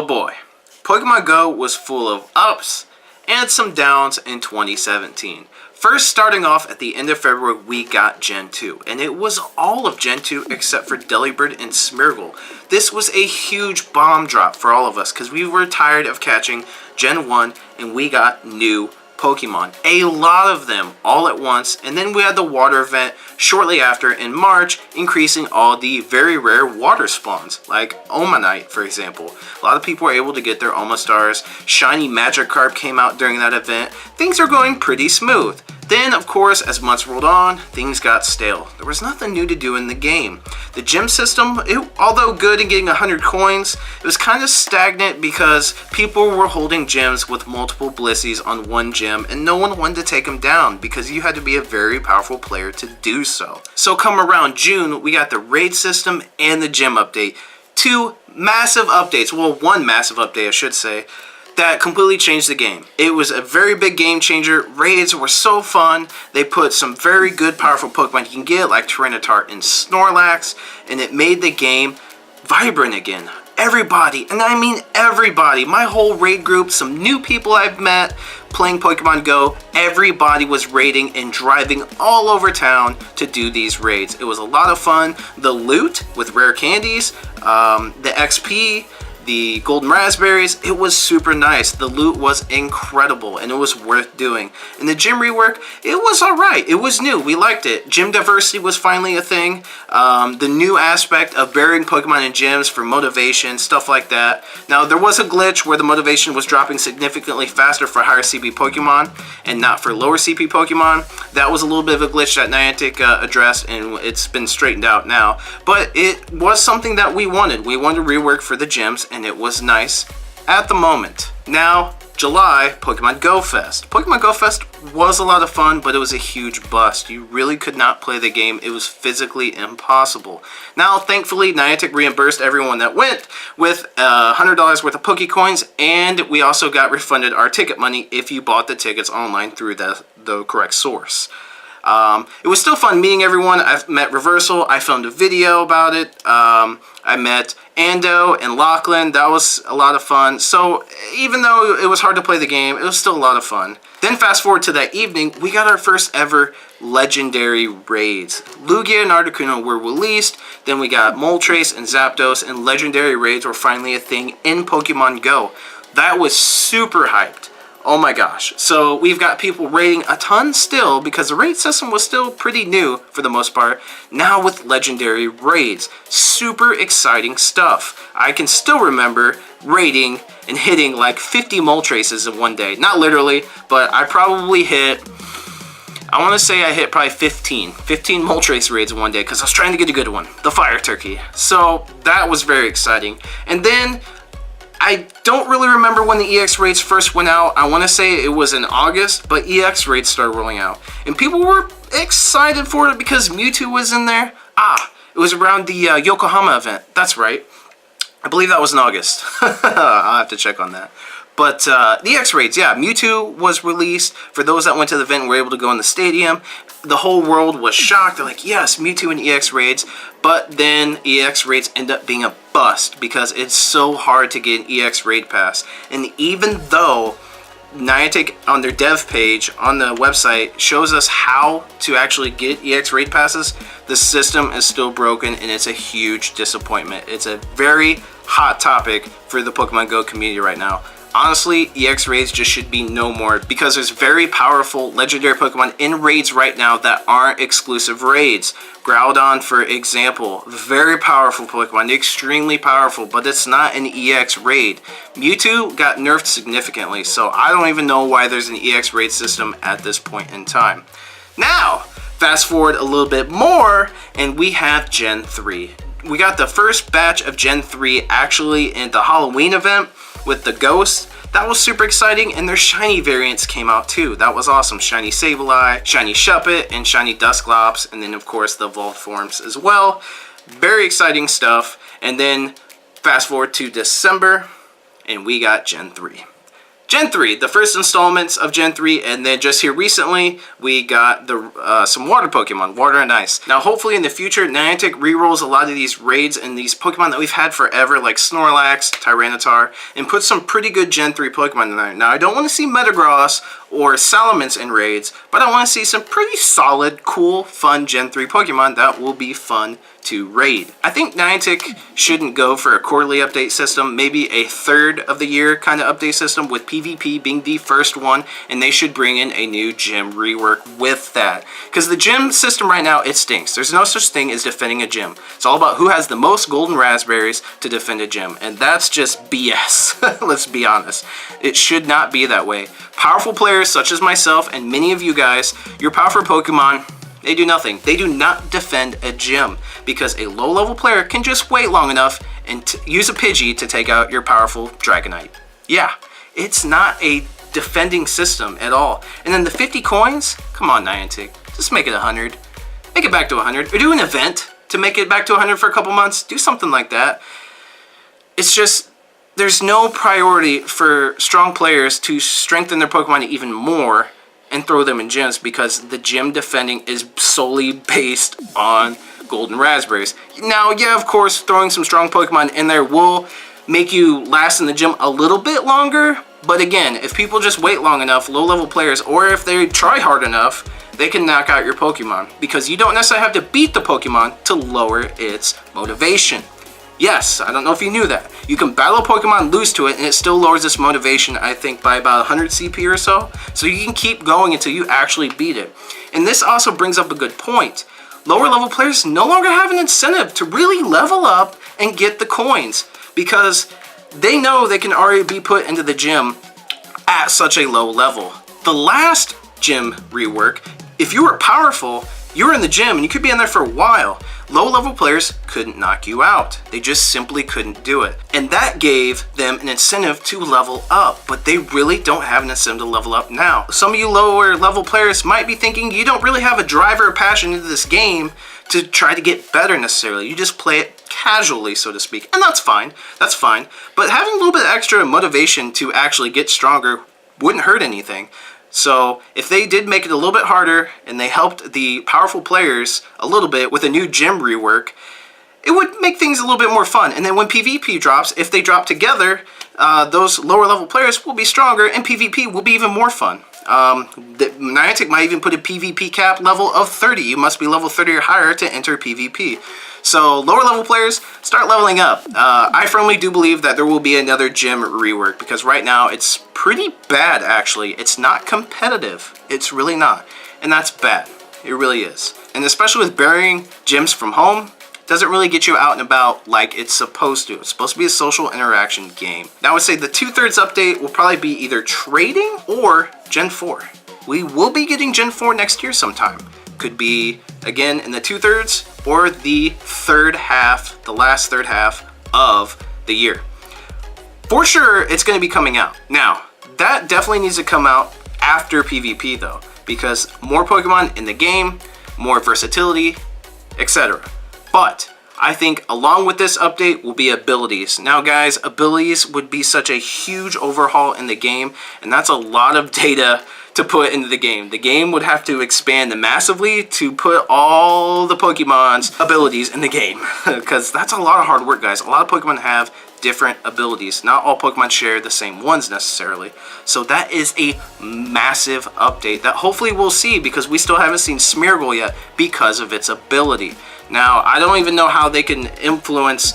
Oh boy, Pokemon Go was full of ups and some downs in 2017. First, starting off at the end of February, we got Gen 2, and it was all of Gen 2 except for Delibird and Smeargle. This was a huge bomb drop for all of us because we were tired of catching Gen 1 and we got new Pokemon. A lot of them all at once, and then we had the water event shortly after in March, increasing all the very rare water spawns, like Omanite, for example. A lot of people were able to get their Omastars. Shiny Magikarp came out during that event. Things are going pretty smooth. Then, of course, as months rolled on, things got stale. There was nothing new to do in the game. The gym system, although good in getting 100 coins, it was kind of stagnant because people were holding gyms with multiple Blissies on one gym, and no one wanted to take them down because you had to be a very powerful player to do so. So come around June, we got the raid system and the gym update. Two massive updates, well, one massive update I should say, that completely changed the game. It was a very big game changer. Raids were so fun. They put some very good, powerful Pokemon you can get, like Tyranitar and Snorlax, and it made the game vibrant again. Everybody, and I mean everybody, my whole raid group, some new people I've met playing Pokemon Go, everybody was raiding and driving all over town to do these raids. It was a lot of fun. The loot with rare candies, the XP, the golden raspberries, it was super nice. The loot was incredible and it was worth doing. And the gym rework, it was alright. It was new. We liked it. Gym diversity was finally a thing. The new aspect of burying Pokemon in gyms for motivation, stuff like that. Now, there was a glitch where the motivation was dropping significantly faster for higher CP Pokemon and not for lower CP Pokemon. That was a little bit of a glitch that Niantic addressed, and it's been straightened out now. But it was something that we wanted. We wanted rework for the gyms, and it was nice at the moment. Now, July, Pokemon Go Fest. Pokemon Go Fest was a lot of fun, but it was a huge bust. You really could not play the game. It was physically impossible. Now, thankfully, Niantic reimbursed everyone that went with $100 worth of Pokecoins, and we also got refunded our ticket money if you bought the tickets online through the correct source. It was still fun meeting everyone. I've met Reversal. I filmed a video about it. I met Ando and Lachlan. That was a lot of fun. So even though it was hard to play the game, it was still a lot of fun. Then fast forward to that evening, we got our first ever legendary raids. Lugia and Articuno were released. Then we got Moltres and Zapdos, and legendary raids were finally a thing in Pokemon Go. That was super hyped. Oh my gosh. So we've got people raiding a ton still because the raid system was still pretty new for the most part. Now with legendary raids. Super exciting stuff. I can still remember raiding and hitting like 50 Moltres in one day. Not literally, but I probably hit, I want to say I hit probably 15 Moltres raids in one day because I was trying to get a good one. The Fire Turkey. So that was very exciting. And then I don't really remember when the EX raids first went out. I want to say it was in August, but EX raids started rolling out. And people were excited for it because Mewtwo was in there. It was around the Yokohama event. That's right. I believe that was in August. I'll have to check on that. But the EX raids, yeah, Mewtwo was released. For those that went to the event and were able to go in the stadium, the whole world was shocked. They're like, yes, Mewtwo and EX raids. But then EX raids end up being a bust because it's so hard to get an EX raid pass. And even though Niantic on their dev page on the website shows us how to actually get EX raid passes, the system is still broken and it's a huge disappointment. It's a very hot topic for the Pokemon Go community right now. Honestly, EX raids just should be no more because there's very powerful legendary Pokemon in raids right now that aren't exclusive raids. Groudon, for example, very powerful Pokemon, extremely powerful, but it's not an EX raid. Mewtwo got nerfed significantly, so I don't even know why there's an EX raid system at this point in time. Now, fast forward a little bit more, and we have Gen 3. We got the first batch of Gen 3 actually in the Halloween event with the Ghost. That was super exciting, and their shiny variants came out too. That was awesome. Shiny Sableye, Shiny Shuppet, and Shiny Dusclops, and then of course the evolved forms as well. Very exciting stuff. And then fast forward to December, and we got Gen 3. Gen 3, the first installments of Gen 3, and then just here recently, we got the some water Pokemon, Water and Ice. Now, hopefully in the future, Niantic rerolls a lot of these raids and these Pokemon that we've had forever, like Snorlax, Tyranitar, and put some pretty good Gen 3 Pokemon in there. Now, I don't want to see Metagross or Salamence in raids, but I want to see some pretty solid, cool, fun Gen 3 Pokemon that will be fun to raid. I think Niantic shouldn't go for a quarterly update system, maybe a third of the year kind of update system, with PvP being the first one, and they should bring in a new gym rework with that. Because the gym system right now, it stinks. There's no such thing as defending a gym. It's all about who has the most golden raspberries to defend a gym, and that's just BS. Let's be honest. It should not be that way. Powerful players such as myself and many of you guys, your powerful Pokemon, they do nothing. They do not defend a gym, because a low-level player can just wait long enough and use a Pidgey to take out your powerful Dragonite. Yeah, it's not a defending system at all. And then the 50 coins? Come on, Niantic. Just make it 100. Make it back to 100. Or do an event to make it back to 100 for a couple months. Do something like that. It's just, there's no priority for strong players to strengthen their Pokemon even more and throw them in gyms, because the gym defending is solely based on golden raspberries. Now, yeah, of course, throwing some strong Pokemon in there will make you last in the gym a little bit longer, but again, if people just wait long enough, low-level players, or if they try hard enough, they can knock out your Pokemon, because you don't necessarily have to beat the Pokemon to lower its motivation. Yes, I don't know if you knew that. You can battle a Pokemon, lose to it, and it still lowers its motivation, I think, by about 100 CP or so. So you can keep going until you actually beat it. And this also brings up a good point. Lower level players no longer have an incentive to really level up and get the coins, because they know they can already be put into the gym at such a low level. The last gym rework, if you were powerful, you were in the gym and you could be in there for a while. Low-level players couldn't knock you out. They just simply couldn't do it. And that gave them an incentive to level up, but they really don't have an incentive to level up now. Some of you lower-level players might be thinking you don't really have a drive or a passion into this game to try to get better necessarily. You just play it casually, so to speak. And that's fine. That's fine. But having a little bit of extra motivation to actually get stronger wouldn't hurt anything. So if they did make it a little bit harder and they helped the powerful players a little bit with a new gym rework, it would make things a little bit more fun. And then when PvP drops, if they drop together, those lower level players will be stronger and PvP will be even more fun. Niantic might even put a PvP cap level of 30. You must be level 30 or higher to enter PvP. So lower level players, start leveling up. I firmly do believe that there will be another gym rework, because right now it's pretty bad actually. It's not competitive. It's really not. And that's bad. It really is. And especially with burying gyms from home, doesn't really get you out and about like it's supposed to. It's supposed to be a social interaction game. Now I would say the 2/3 update will probably be either trading or Gen 4. We will be getting Gen 4 next year sometime. Could be, again, in the 2/3 or the third half, the last third half of the year. For sure, it's going to be coming out. Now, that definitely needs to come out after PvP though, because more Pokemon in the game, more versatility, etc. But I think along with this update will be abilities. Now guys, abilities would be such a huge overhaul in the game, and that's a lot of data to put into the game. The game would have to expand massively to put all the Pokemon's abilities in the game, because that's a lot of hard work, guys. A lot of Pokemon have different abilities. Not all Pokemon share the same ones necessarily. So that is a massive update that hopefully we'll see, because we still haven't seen Smeargle yet because of its ability. Now, I don't even know how they can influence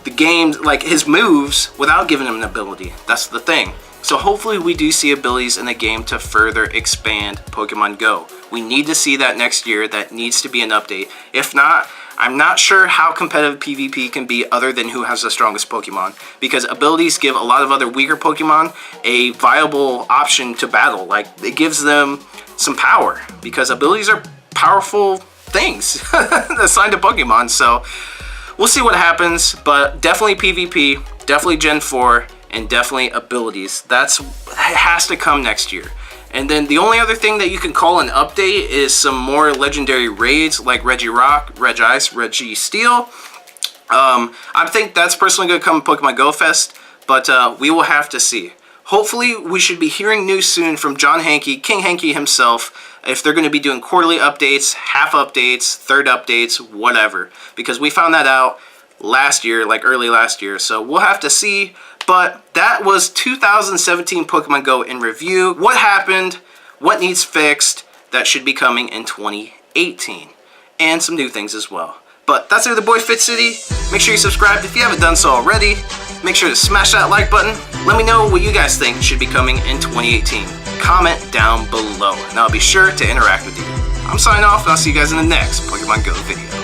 the game, like his moves, without giving him an ability. That's the thing. So hopefully we do see abilities in the game to further expand Pokemon Go. We need to see that next year. That needs to be an update. If not, I'm not sure how competitive PvP can be other than who has the strongest Pokemon, because abilities give a lot of other weaker Pokemon a viable option to battle. Like, it gives them some power, because abilities are powerful things assigned to Pokemon. So we'll see what happens, but definitely PvP, definitely Gen 4, and definitely abilities. That has to come next year. And then the only other thing that you can call an update is some more legendary raids like Regirock, Regice, Registeel. I think that's personally going to come in Pokemon Go Fest, but we will have to see. Hopefully, we should be hearing news soon from John Hankey, King Hankey himself, if they're going to be doing quarterly updates, half updates, third updates, whatever. Because we found that out last year, like early last year. So we'll have to see. But that was 2017 Pokemon Go in review. What happened? What needs fixed? That should be coming in 2018. And some new things as well. But that's it with the boy Fitz City. Make sure you subscribe if you haven't done so already. Make sure to smash that like button. Let me know what you guys think should be coming in 2018. Comment down below, and I'll be sure to interact with you. I'm signing off, and I'll see you guys in the next Pokemon Go video.